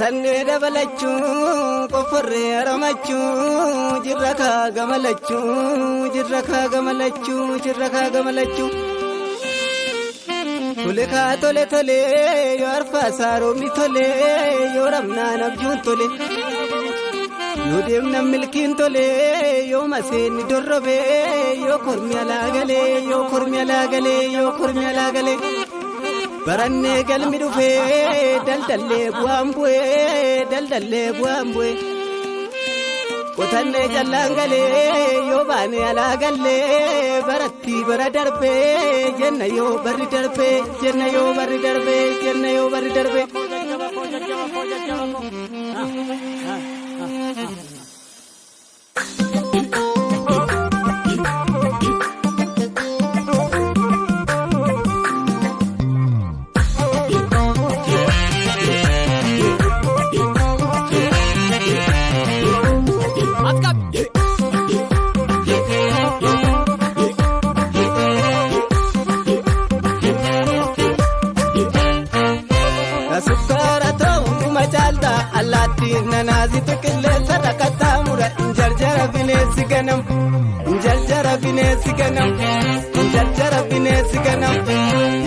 Qotanne dabalachuu qoforree aramachuu jirra kaagamalachu tole tole yoo arfaasaa roobni tole yoo ramnaan abjuun tole yoo deemna milkiin tole yoo maseenni dorrobe yoo kormi alaa galee barannee galmi dhufee daldallee bu'aan bu'ee qotannee jallaan galee yoo baanee alaa gallee baratti bara darbee jenna yoo barri darbee Nanazi tukile sadakata mura injarjara binesi ganam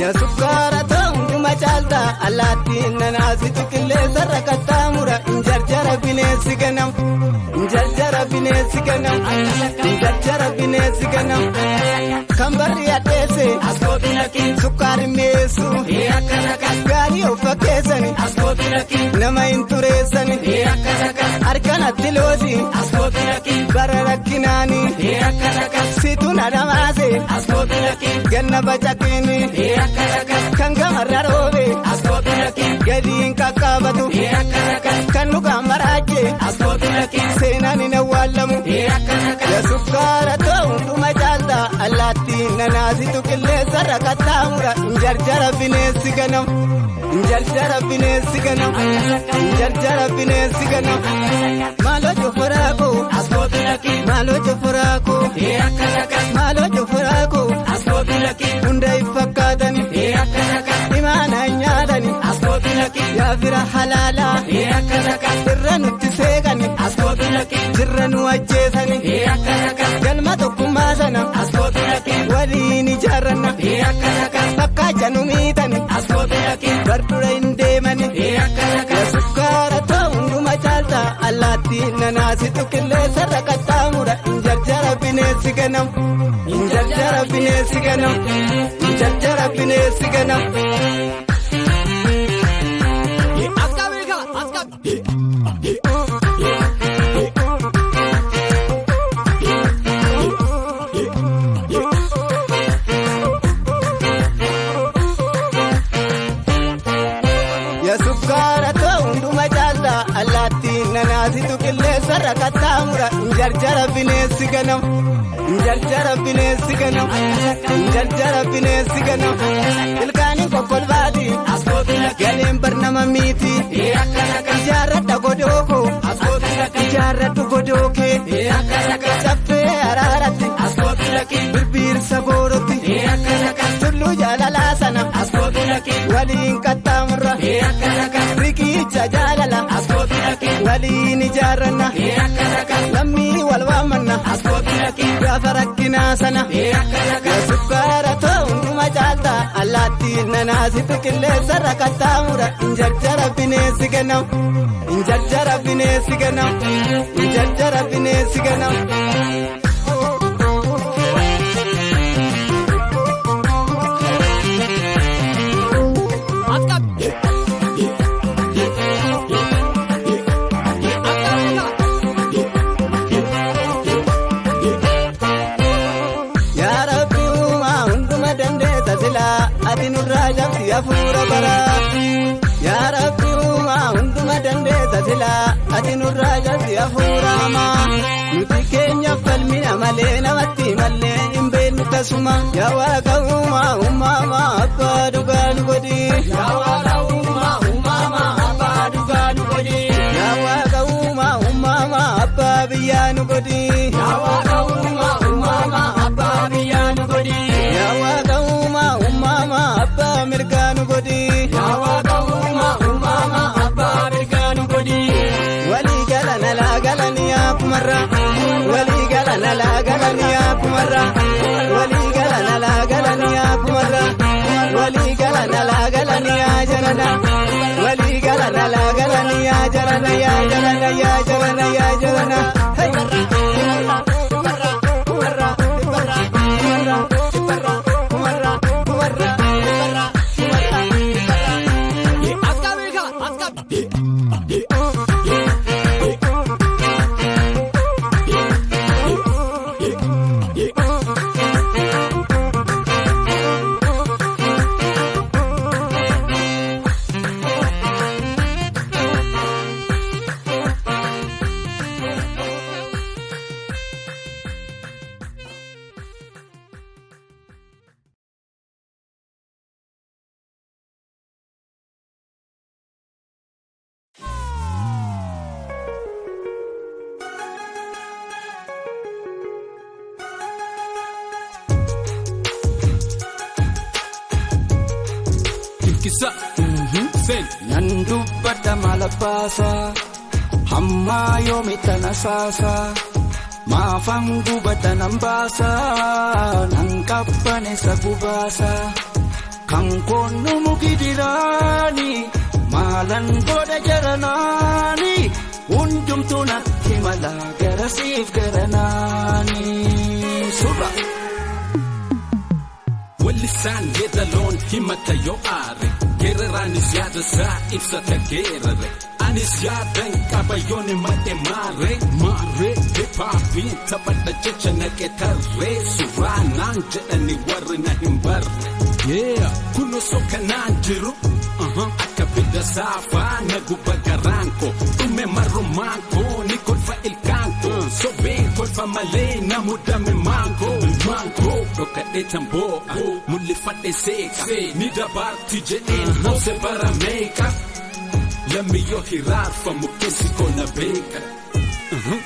ya sukara taundu machalda alati nanazi tukile sadakata mura injarjara binesi ganam kambari adese askotinaki sukari mesu gari ofakesani askotinaki nama inturesani arkana tilosi askotinaki bararakinani situna damase askotinaki ganna bachakini kanga mararobe askotinaki gadin kakabatu kanuga maraje askotinaki senani nawallamu ya sukara taundu machalda alati nanazi tukile sarakata mura injarjara binesi ganam malo jofrako askotinaki unda ifakatani imana nyadani askotinaki ya fira halala sirra nutti seegani askotinaki sirra nu ajjeesani galma tokkummaasana askotinaki waliin ijaarranna bakka janu miitani askotinaki bardura hin deemani sukkaara ta'uundu macaalta allaatti nanaasi tuqillee sarra qaxxaamura injarjara bineensi ganam nanaasi tukillee sarra qaxxaamura injarjara bineensi ganam ilkaaniin kokkolbaati galeen barnama miiti ijaarradha godookee caffee araaratti birbiirsa boorotti tulluu jaalalaa sana waliin qaxxaamurra riqicha jaalala waliin ijaarranna lammii wal waamanna gaafa rakkinaa sana sukkaara ta'uundu macaalta allaatti nanaasi tuqillee sarra qaxxaamura injarjara bineensi ganam Afura bara ya rabbi ma hunduma dandeessa sila ati nurraa jalti afurama nuti keenya falmina malee namatti malee hin beeknu tasuma yaa waaqa uumama abbaa dhugaa nu godhi yaa waaqa uumama abbaa dhugaa nu godhi yaa waaqa uumama abbaa biyyaa nu godhi yaa waaqa uumama abbaa biyyaa nu godhi yaa waaqa mirgaa nu godhi yaa waaqa uumama abbaa mirgaa nu godhi. kumarra wali galana la galania kumarra wali galana la galania jarana wali galana la galania jarana ya jarana ya jarana ya jarana hey kumarra kumarra kumarra kumarra kumarra kumarra kumarra kumarra ye askabega askab Kisa, sen nandu pada malapasa hamma yomi tanasasa mafangu batanambasa nankapane sabubasa kankonu mugidirani malan boda jaranani unjum tunat himala garasif garanani sura واللسان يدلون همة يواري كيراني زيادة سائف ستكيرري أني زيادة كابيوني ماري هبابين تبدا جيشنا كتري سورانان جدني ورنا همبر كنو سوكنان جرو akabida safa naguba garanko ume marumanko ni kolfa il canto so ben kolfa male na mudame mango dokade tambo mulli fade seka ni dabar tjen hose para meka lami yo hirar fa mukesi kona beka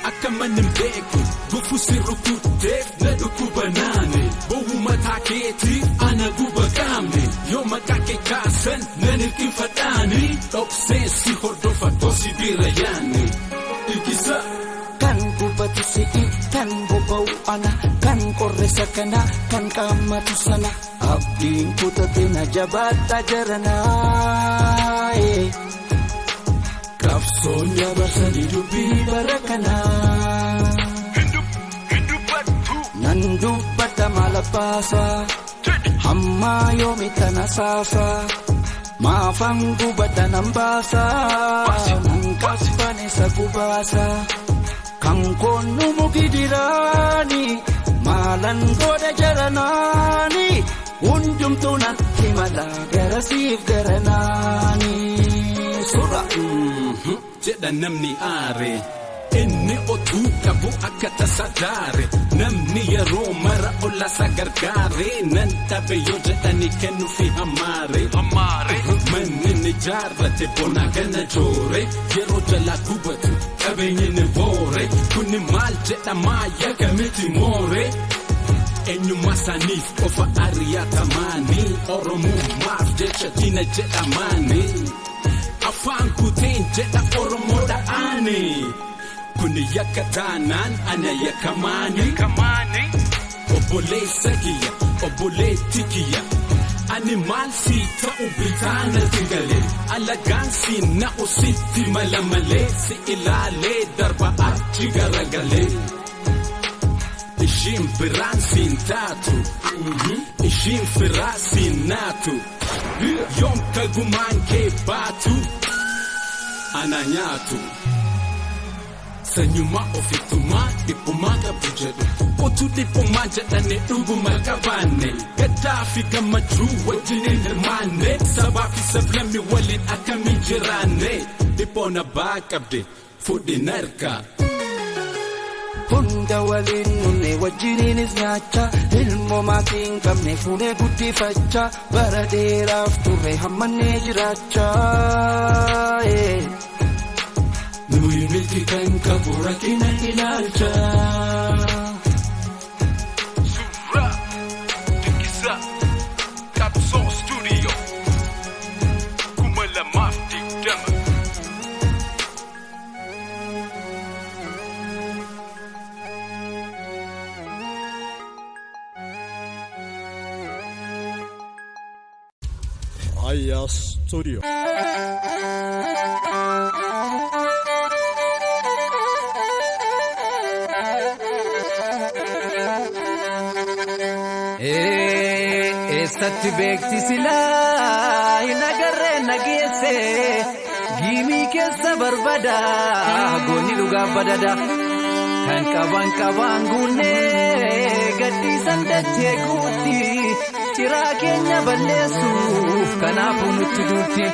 akamani mbeko gufusiru kutef na dukubanane bohu mataketi anaguba gamne yo makake kasen nanikin fatani obsesi hordofa tosi birayani ikisa kan kubatu siit kan bobau ana kan koresa kana kan kamatu sana abdin kutatina jabata jarana kafsonya basadi dubi barakana nandu bata malapasa hamma yomi tanasasa mafangu batanambasa nankapane sabubasa kankonu mugidirani malan goda jaranani unjum tunat himala garasif garanani sura jeda namni are inni otu kabu akata sadare namni yaro mara ola sagargare nan tabe yoja ni kenu fi hamare manni jarrate bona gana jore yero jala kubatu tabe nyene vore kuni mal jeda maya kamiti more enyu masanif ofa ariata mani oromu maf jecha tina jeda mani afan kutin jeda oromoda ani kuni yakatanan ana yakamani obole sagiya obole tikiya animal sita ubitana tingale alagansi na usiti malamale si ilale darba achigaragale ishim piransin tatu ishim firasin natu yom kaguman ke batu ananyatu sanyuma ofituma dipumaga bujedu otu dipumaja dane ugu makabane Gaddafi kama true wajine hermane sabafi sablemi walid akami jirane dipona bakabde fudi narka hunda walin nune wajinin isnyacha ilmo makin kamne fune gutti faccia baradera afture hammane jiracha Nui milki kan kabura kina ilalcha Surra Dikisa Capson Studio Kumala Mafti Dama Aya Studio. Satti beekti silaa hin agarree nageesse giimii keessa barbada goonni dhugaaf badada kan qaban guunnee gadhiisan dachee guutti ciraa keenya balleessuuf kanaafuu nutti duutti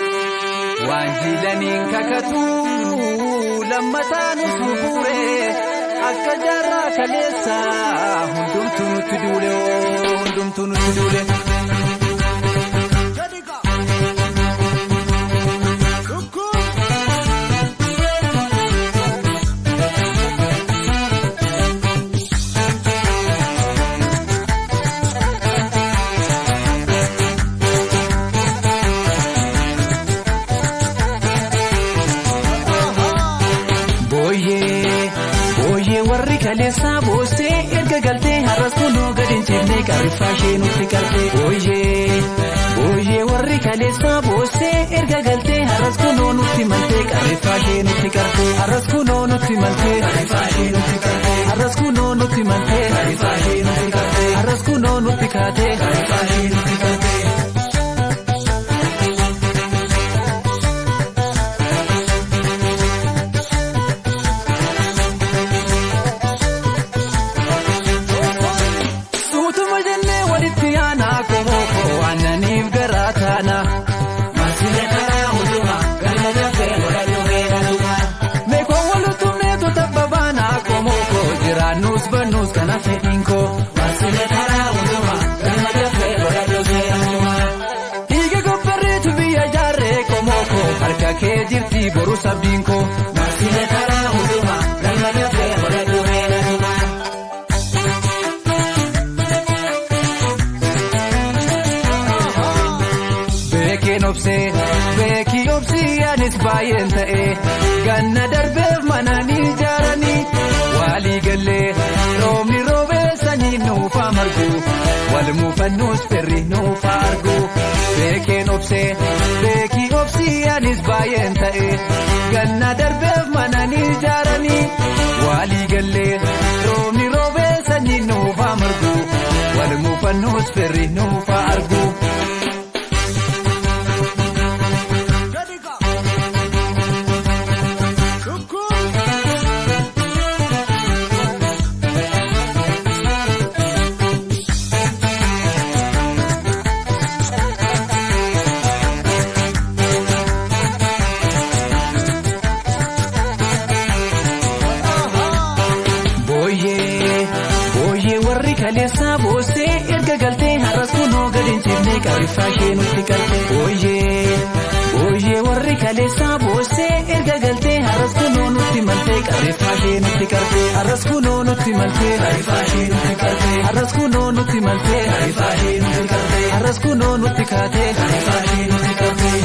waan jiilaniin kakatu lammataan utuu fuure akka jaarraa kaleessa hundumtuu nutti duule. Kaleessa boosee erga galtee har'as kunoo gadi hin jennee qarrifaashee nutti qartee booyyee warri kaleessa boosee erga galtee har'as kunoo nutti maltee qarrifaashee nutti qartee har'as kunoo nutti maltee qarrifaashee nutti qartee har'as kunoo nutti maltee qarrifaashee nutti qartee har'as kunoo nutti kaatee qarrifaashee nutti qartee. Nus banus kana fedinko wasile tara unduma kana jafe borado seanuma ige gopparetu biya jarre komoko harka ke jirti boru sabinko wasile tara unduma kana jafe borado seanuma beki obse anis bayen ta'e ganna darbeef manani jarani wali galle roobni roobesanii nuufa margu wal muufannus perri nuufa argu beeki obse anis bayen ta'e ganna darbeef manani jarani wali galle roobni roobesanii nuufa margu wal muufannus perri nuufa argu. Kaleessa boosee erga galtee har'as kunoo gadi hin jennee qarrifaashee nutti qartee booyyee warri kaleessa boosee erga galtee har'as kunoo nutti maltee qarrifaashee nutti qartee har'as kunoo nutti maltee qarrifaashee nutti qartee har'as kunoo nutti maltee qarrifaashee nutti qartee har'as kunoo nutti kaatee qarrifaashee nutti qartee.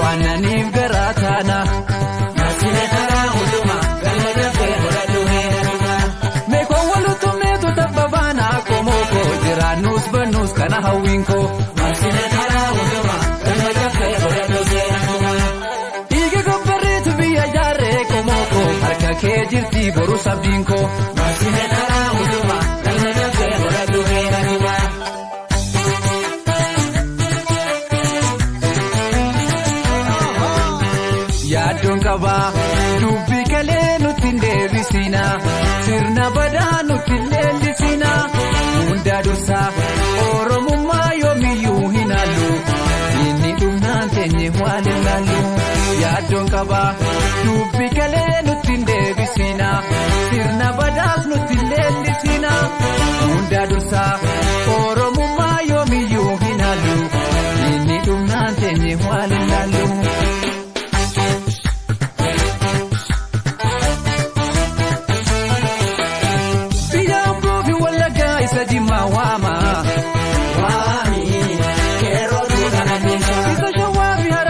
Ananiif garaa taana masile tara hunduma galma dafee godhadhu heeruma meekoo walutumneetu tabbabaana komoko jiraannus bannus kana hawwiinko masile tara hunduma galma dafee godhadhu heeruma dhiige gobbareetu biyya jaarree komoko harka kee jirti boru sabdiinko masile tara hunduma galma dafee godhadhu heeruma. Yaaddoon qabaa dubbii kalee nutti deebisina sirna badaa nutti leellisina hundaa dursaa oromummaa yoomiyyuu hin haallu inni dhumnaan teenye waan hin laallu. Yaaddoon qabaa dubbii kalee nutti deebisina sirna badaas nutti leellisina hundaa dursaa oromummaa yoomiyyuu hin haallu inni dhumnaan teenye waan hin laallu. Wami, kero tu kana bisa. Kita jawab biar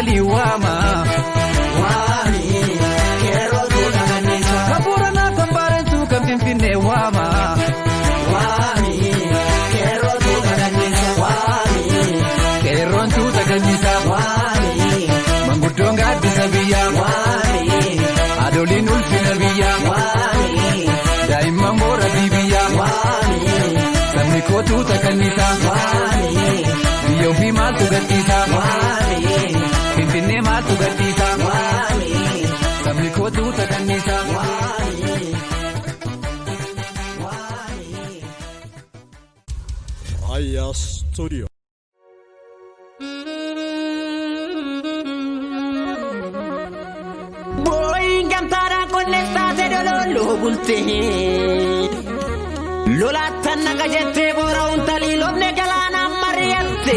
walii waama. Kan Booranaa kan Baarentuu kan Finfinnee waama. Qeerroon tuuta gannisaa. Manguddoon gaaddisa biyyaa. Haadholiin ulfina biyyaa. Daa'imman booraatii biyyaa. Sabni koo tuuta gannisaa. Biyya ofii maaltu gadhiisaa. Finfinnee maaltu gadhiisaa. Sabni koo tuuta gannisaa. Aya Studio. Boy gamtara con l'estate dololo bulte. Lola tanna gajette bora un talilo ne galana mariette.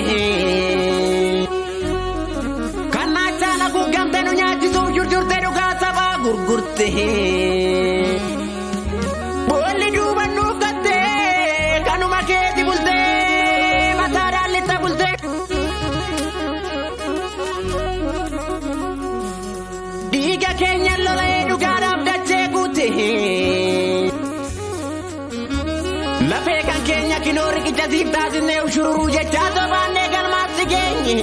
Kanna tana ku gamte no nyaati so jurjurte do gasa ba gurgurte. Bolli duba nu gatte kanu maketi bulte. Matara lita bulte. Diga Kenya lola edu garab dache gute. La feka Kenya kinori ki jazibta zine ushuru je chato bane galmasi genye.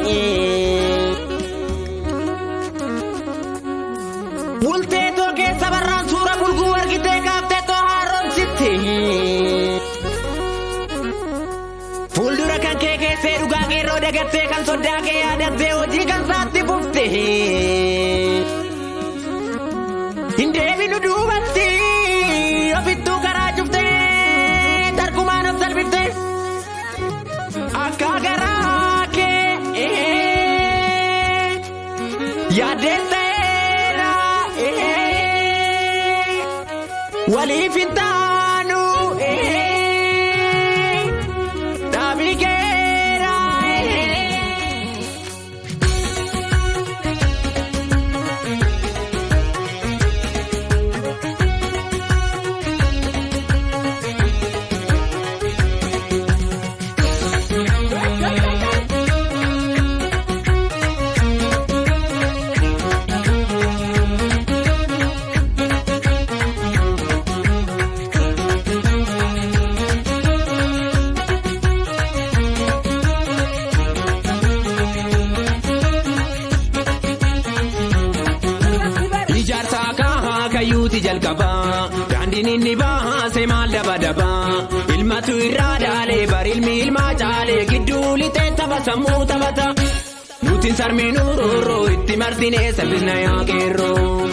Bulte to ke sabarran sura bulgu wargite kapte to haron sitte. Fuldura kan ke seru ga ke rode gatte kan soda ke adate oji kan satti bufte. Indeebi nu duubatti ofittuu karaa cufte tarkumaan of salphifte akka garaa kee yaaddeetteera waliif hin taanu dhaabii keera. Kayyuuti jalqabaa daandiin inni bahaa seemaan daba ilmatu irraa daalee bari ilmi ilmaa caalee gidduu lixee tapha sammuu taphata nuti sarmeen ururoo itti marsinee salphina yaa qeerroo.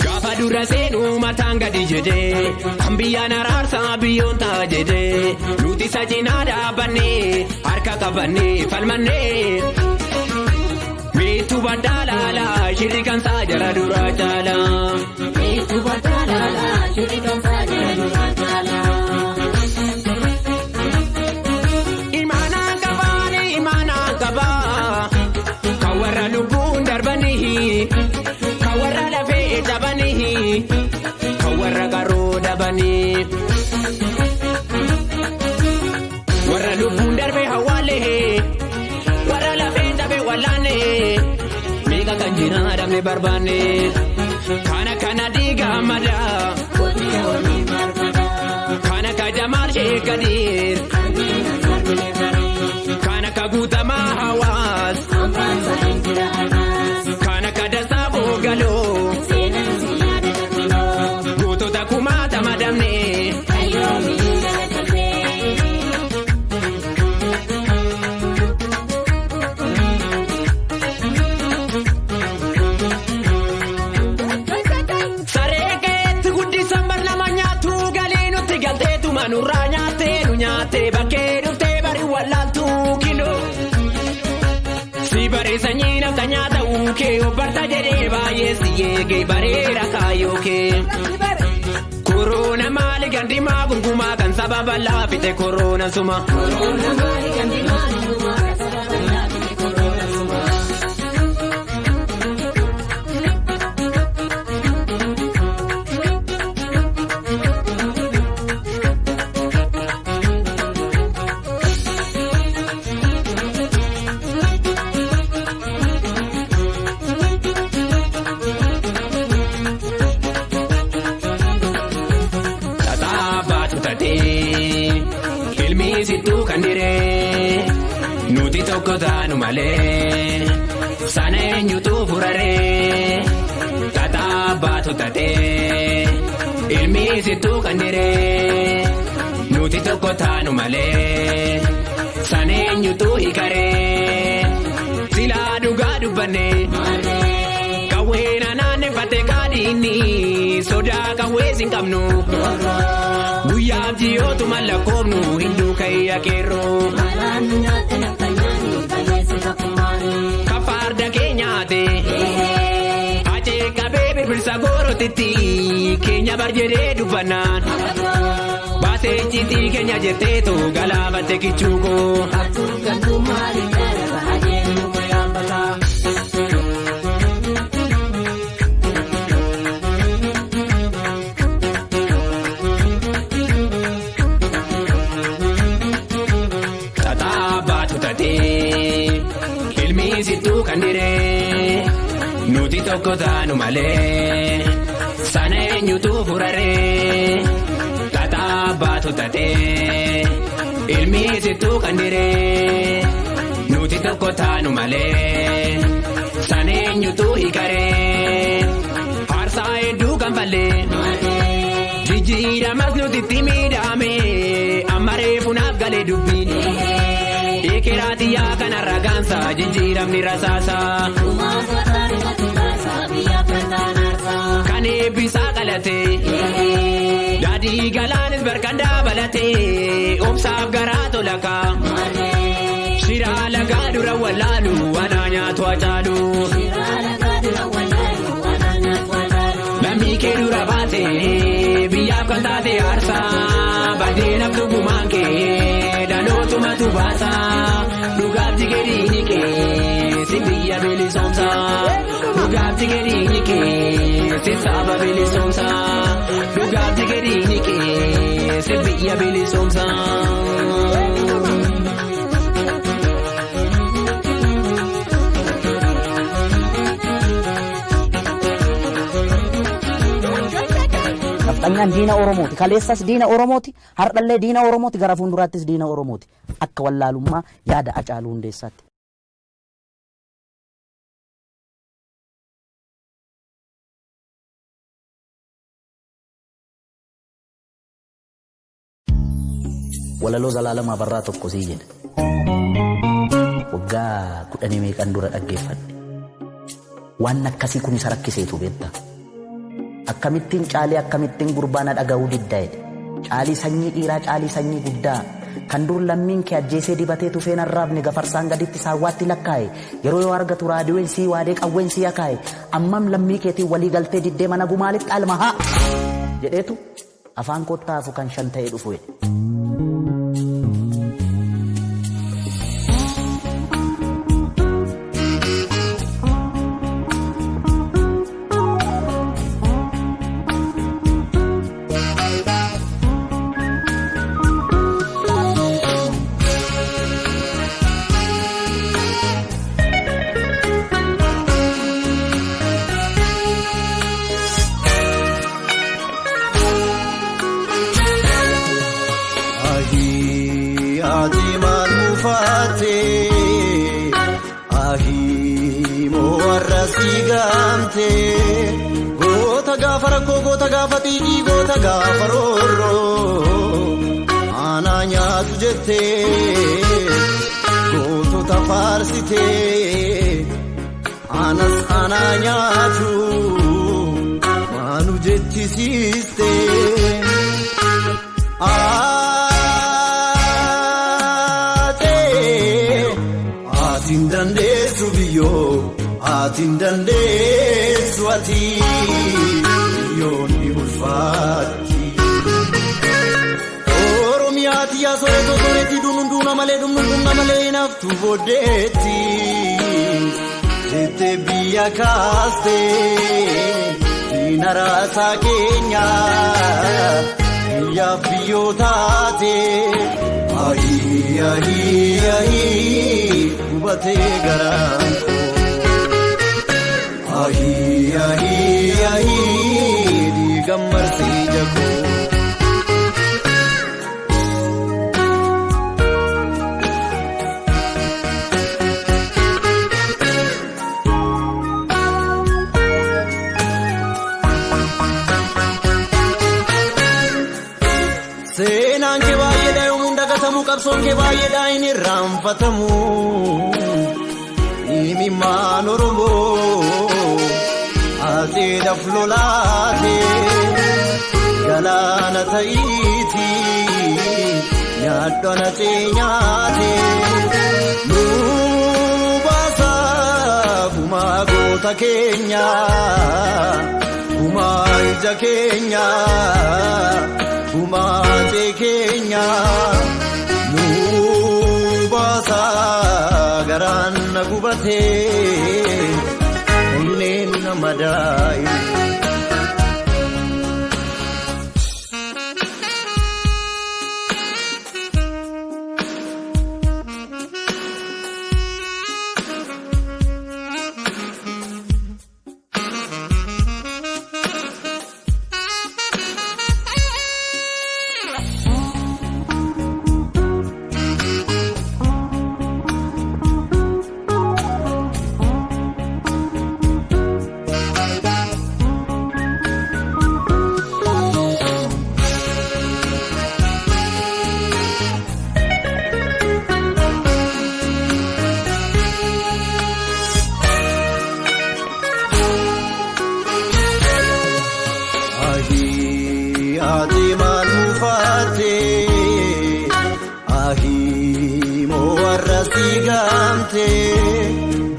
Gaafa dura seenuu mataan gadi jedhee kan biyyaan araarsaa biyyoon ta'a jedhee nuti sacinaa dhaabannee harka qabannee falmannee. Meetu badalala shirri kan saajara dura chala. Meetu badalala shirri kan saajara dura chala. Imana kaba kawarra lubbuun darbanihi kawarra lafee dhabanihi kawarra garoo dhabanii warra lubbuun darbe hawaalee. Miika kan jiraan adamne barbaanne kana diiga madaa kana ka jamaal sheekadir kana ka guutamaa hawaas kana ka dasaa boogaloo gootota kumaata madamne. Nurraa nyaatee nu nyaatee bakkee dhuftee bari wallaaltu kiloo si baree sanyii namta nyaata uukee obbarta jedhee baay'ee si yeegee bareera kaayoo kee. Koroona maali gandimaa gungumaa kan sababa laafite koroona suma. tokko taanu malee sana eenyutu furaree tataa baatu tatee ilmi sittuu kan diree nuti tokko taanu malee sana eenyutu hiikaree silaa dhugaa dubbannee kawwee naanneffatee kaadhiinni sodaa kawwee sin qabnu guyyaaf ji'ootu mallakoofnu hinduu kayya keerroo kafaarda keenyaate achee qabee birbirsa goorotitti keenya barjedee dubbannaan baasee citii keenya jetteetu galaafatte kichuukoo. Sittuu kan diree nuti tokko taanu malee sana eenyutu furaree tataa baatu tatee ilmi sittuu kan diree nuti tokko taanu malee sana eenyutu hiikaree aarsaa hedduu kan fallee jijjiiramas nuti itti miidhame amma reefunaaf galee dubbiin. Eekeraatiyaa kanarra gaansa jijjiiramni rasaasa. Kan eebbisaa qalatee daadhii galaanis barkan dabalatee obsaaf garaa tolaka. Shiraa lagaa dura wallaalu wanaa nyaatu acaalu. Lammii kee dura baatee biyyaaf kan taate aarsaa baddeen abdugumaan kee dhalootuma baasa dhugaaf jigeriini kee si biyya bilisoomsa dhugaaf jigeriini kee si saba bilisoomsa dhugaaf jigeriini kee si biyya bilisoomsa. Nafxanyaan diina Oromooti. Kaleessas diina Oromooti. Hardhallee diina Oromooti. Gara fuulduraattis diina Oromooti. Akka wallaalummaa yaada Hacaaluu Hundeessaatti. Walaloo Zalaalamaa Barraa tokko sii jedha. Waggaa 10 meeqan dura dhaggeeffadhe. Waan akkasii kun isa rakkiseetu beektaa. Akkamittiin caalee akkamittiin gurbaana dhaga'uu diddaa'edha. Caalii sanyii dhiiraa caalii sanyii guddaa kan dur lammiin kee ajjeesee dibatee tufeen arraabne gafarsaan gaditti saawwaatti lakkaa'e yeroo yoo argatu raadiyoon sii waadee qawween sii akaa'e ammam lammii keetiin walii galtee diddee mana gumaalitti almahaa jedheetu afaan kottaafu kan shan ta'ee dhufu. Goota gaafa rakkoo goota gaafa xiiqii goota gaafa roorroo aanaa nyaatu jettee gootota faarsitee aanas aanaa nyaatu maanu jechisiistee aatiin dandeessu biyyoo. Aatiin dandeessu ati yoonni ulfaatti. Oromiyaati yaa soreetoo soreetti dunuun duuna malee naftu booddeetti. Jettee biyya kaastee diina raasaa keenya biyyaaf biyyoo taate. Ahii hubatee garaan koo. Ahii diiga marsii jakoo. qabsoon kee baay'eedhaa hin irraanfatamu. Imimmaan Oromoo ateedhaaf lolaate galaana ta'iiti nyaaddoon atee nyaate nu baasa gumaa goota keenya gumaa ija keenya gumaa atee keenya nu baasa garaan na gubatee onneen nama daa'imu.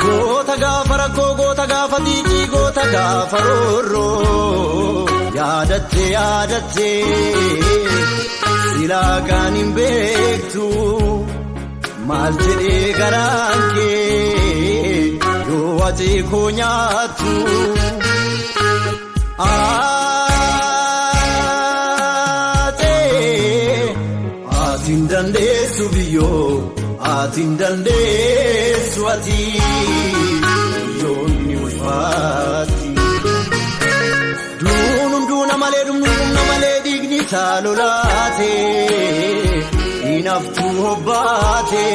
Goota gaafa rakkoo goota gaafa diigii goota gaafa roorroo yaadatte silaa kan hin beektu maal jedhee garaan kee yoo atee koo nyaattu. Atiin dandeessu biyyoo. Atiin dandeessu ati yoonni ulfaati. Duuna malee dhumna malee dhiigni taalolaate hinaftuu hobbaate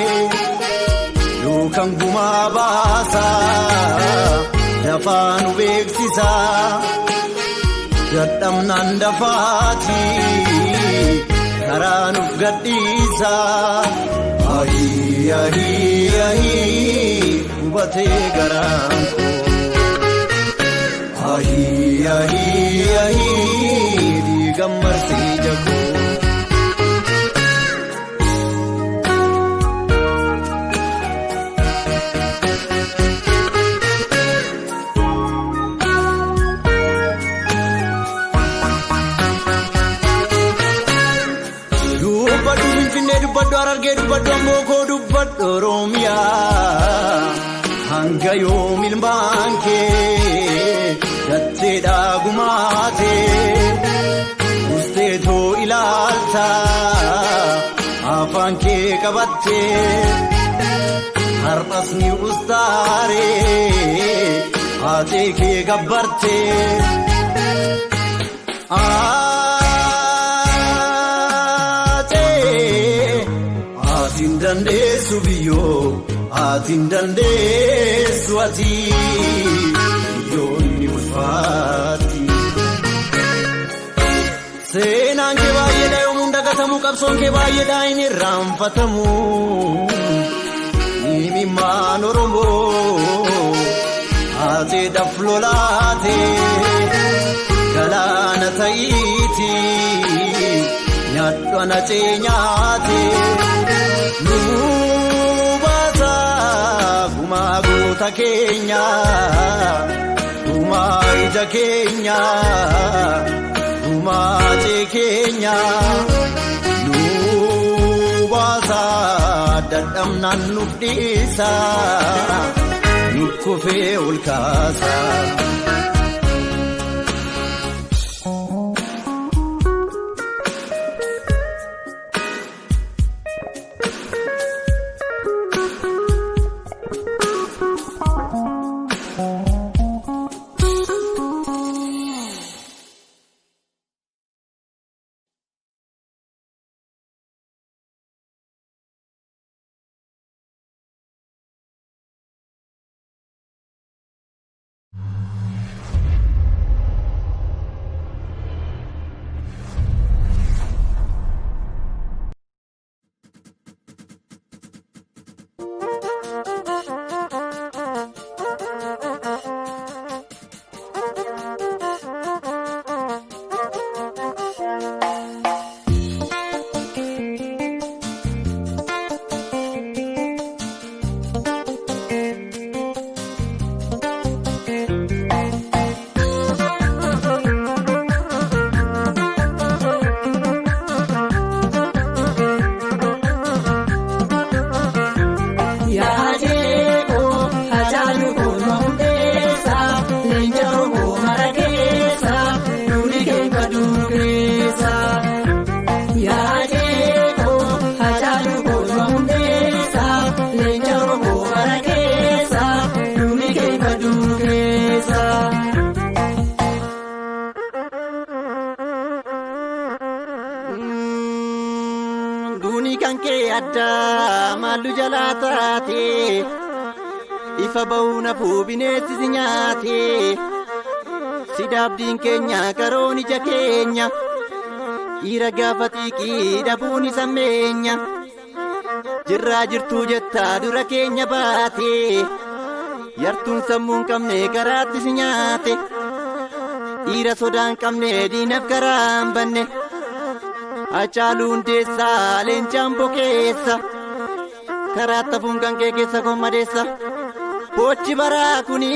yookaan gumaa baasa dafaa nu beeksisa dadhabnaan dafaati karaa nuuf gadhiisa. Ahi hubatee garaan koo ahi dhiigan marsee jakoo. Dubbaddu Harargee dubbaddu Ambookoo dubbaddu Oromiyaa hanga yoom ilmaan kee gatteedhaa gumaatee gusteetoo ilaalta afaan kee qabattee har'as ni ustaaree haatee kee gabbartee. Atiin dandeessu biyyoo atiin dandeessu ati yoonni ulfaati. Seenaan kee baay'eedha yoomuun dagatamu qabsoon kee baay'eedha hin irraanfatamu. Imimmaan Oromoo ateedhaaf lolaate galaana ta'iiti nyaaddoon atee nyaate. Nu baasa gumaa goota keenya gumaa ija keenya gumaa atee keenya nu baasa dadhabnaan nuuf dhiisa nuuf kufee ol kaasa. addaa maallu jalaa taate ifa ba'uu nafuu bineensi si nyaate sidaabdiin keenya karoon ija keenya dhiira gaafa xiiqii dhabuun isa meenya jirraa jirtuu jettaa dura keenya baate yartuun sammuun qabne karaatti si nyaate dhiira sodaan qabne diinaf karaan banne Hacaaluu Hundeessaa leencaan bokeessa karaatti hafuun kan kee keessa kommadeessa bochi baraa kuni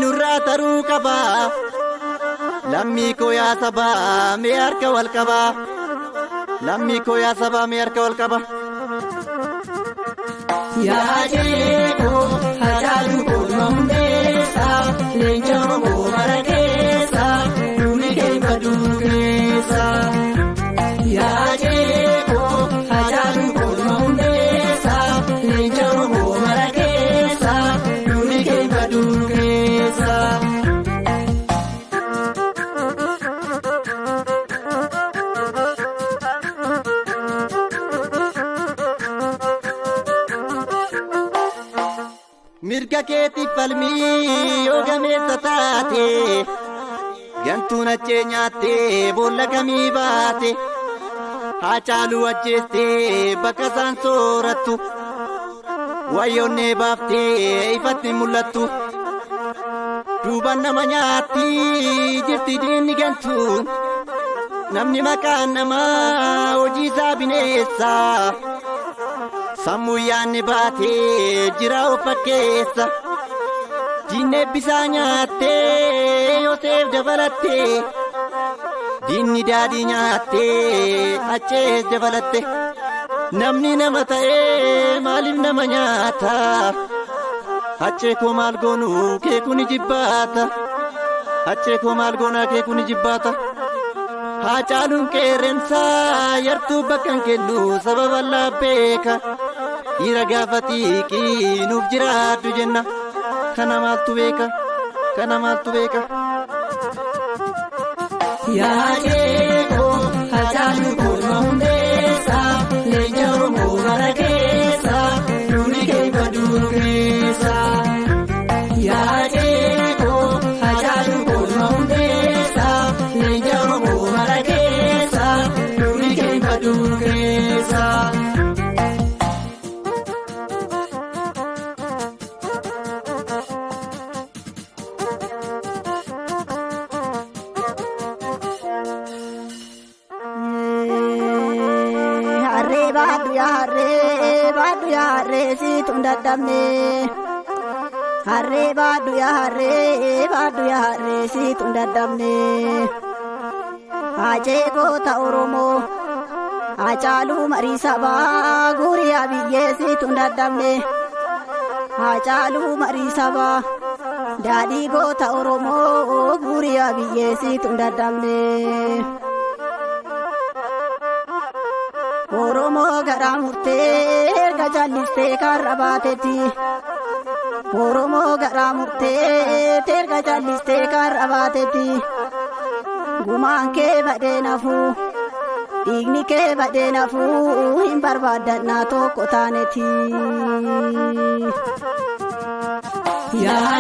nurraa taruu qaba lammii koo yaa sabaa mee harka wal qaba lammii koo yaa sabaa mee harka wal qaba yaa jeekoo Hacaaluu Hundeessaa leencaa Oromoo mara keessa duuni keenya duukeessa yaa jeekoo Hacaaluu Hundeessaa leencaa Oromoo mara keessa duuni keenya duukeessa. mirga keetiif falmii yoo gameessa taate gantuun achee nyaattee boolla kamii baate Hacaaluu ajjeestee bakka isaan soorattu wayyoonnee baaftee ifatti mul'attu duuban nama nyaatti jirti diinni gantuu namni maqaan namaa hojii isaa bineessa sammuu yaanni baatee jira of fakkeessa diinni bisaa nyaattee Yoseef dabalattee diinni daadhii nyaattee achees dabalatte namni nama ta'ee maaliif nama nyaata achee koo maal goonu kee kuni jibbaata achee koo maal goonaa kee kuni jibbaata Hacaaluun qeerrensaa yartuu bakkan kennu sababa laabbeeka dhiira gaafa xiiqii nuuf jiraaddu jenna kana maaltu beeka kana maaltu beeka. yaa jeekoo Hacaaluu Hundeessaa leencaa Oromoo mara keessa duuni keenya duukeessa yaa jeekoo Hacaaluu Hundeessaa leencaa Oromoo mara keessa duuni keenya duukeessa. Baaduu yaa harree siitu dadhabne harree baaduu yaa harree siitu dadhabne Hacee goota Oromoo Hacaaluu marii sabaa guriyaa biyyee siitu dadhabne Hacaaluu marii sabaa daadhii goota Oromoo guriyaa biyyee siitu dadhabne. Oromoo garaa murtee erga jallistee karra baatetti Oromoo garaa murtee erga jallistee karra baatetti gumaan kee badee nafuu dhiigni kee badee nafuu hin barbaaddannaa tokko taanetti. yaa